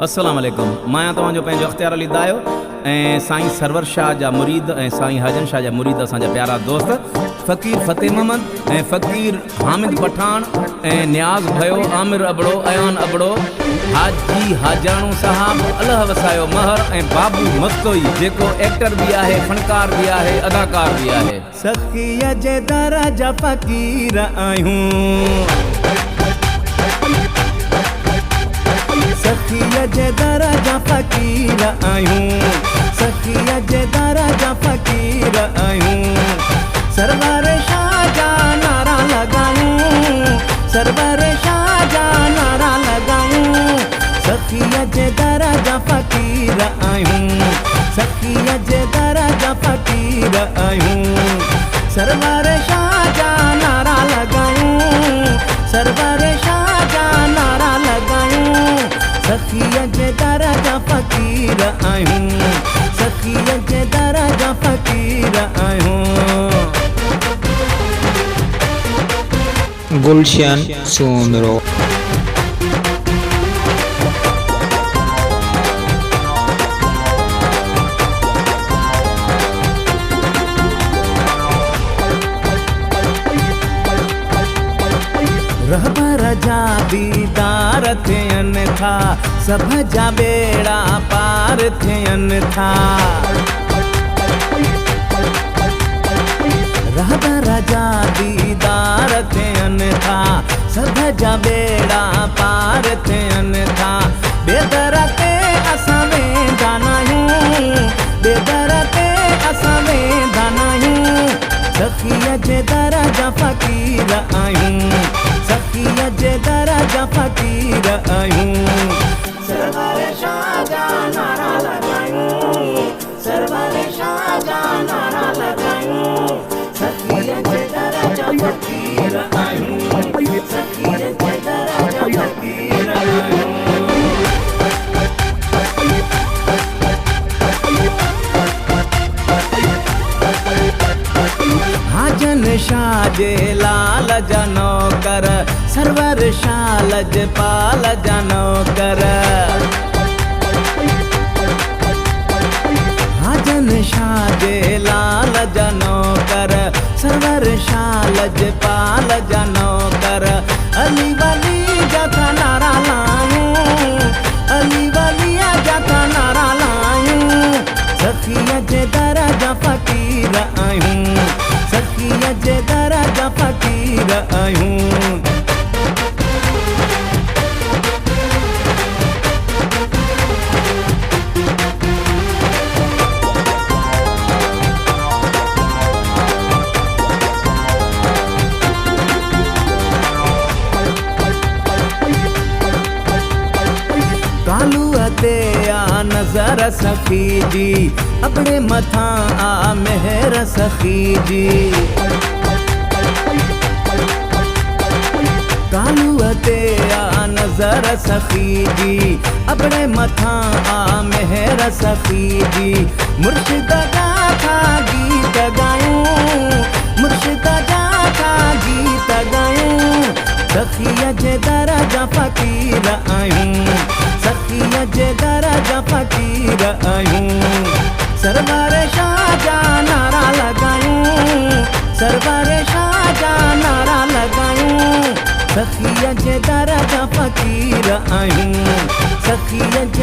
अस्सलाम वालेकुम। मैं तव्हांजो पंहिंजो अख्तियार अली दायो ऐं साईं सरवर शाह जा मुरीद ऐं साईं हाजन शाह जा मुरीद असांजा प्यारा दोस्त फ़कीर फ़तेह मोहम्मद ऐं फ़कीर हामिद पठान ऐं न्याज़ भयो आमिर अबड़ो अयान अबड़ो हाजी हाजाणो साहब अल्लाह वसायो महर ऐं बाबू मस्तोई जेको एक्टर भी आहे, फनकार भी आहे, अदाकार भी आहे। सखीअ जे दर जा फ़कीर आहियूं, सखीअ जे दर जा फ़कीर आहियूं, सखीअ जे दर जा फ़कीर आहियूं। सरवर शाह जा नारा लॻायूं, सरवर शाह जा नारा लॻायूं। सखीअ जे दर जा फ़कीर आहियूं, सखीअ जे दर जा फ़कीर आहियूं। सरवर शाह जा नारा लॻायूं, सरवर शाह जा नारा लॻायूं। सखीअ जे दर जा फ़कीर आहियूं, सखीअ जे दर जा फ़कीर आहियूं। गुलशन सोमरो रहबर जा दीदार थियनि था, सभ जा बेड़ा पार थियनि था। रहबर जा दीदार थियनि था, सभ जा बेड़ा पार थियनि था। बेदर ते असां वेंदा नाहियूं, बेदर ते असां वेंदा नाहियूं। सखीअ जे दर जा फ़कीर आहियूं, सखीअ जे दर जा फ़कीर आहियूं। सरवर शाह जा नारा लॻायूं, सरवर शाह जा नारा लॻायूं। सखीअ जे दर जा फ़कीर आहियूं, सखीअ जे दर जा फ़कीर आहियूं। हाजन शाह जे लाल जा नौकर, सरवर शाह लजपाल जा नौकर। हाजन शाह जे लाल जा नौकर, सरवर शाह लजपाल जा नौकर। अली वली जा था नारा लायूं, अली वलिया जा था नारा लायूं। सखीअ जे दर जा फ़कीर आहियूं, सखीअ जे दर जा फ़कीर आहियूं। कालूअ ते आ नज़र सखी जी, अपने मथां आ मेहर सखी जी। कालूअ ते आ नज़र सखी जी, अपने मथां आ मेहर सखी जी। मुर्शिद जा था गीत गायूं, मुर्शिद जा था गीत गायूं। सखीअ जे दर जा फ़कीर आहियूं, सखीअ जे दर जा फ़कीर आहियूं। सरवर शाह जा नारा लॻायूं, सरवर शाह जा नारा लॻायूं। सखीअ जे दर जा फ़कीर आहियूं, सखीअ जे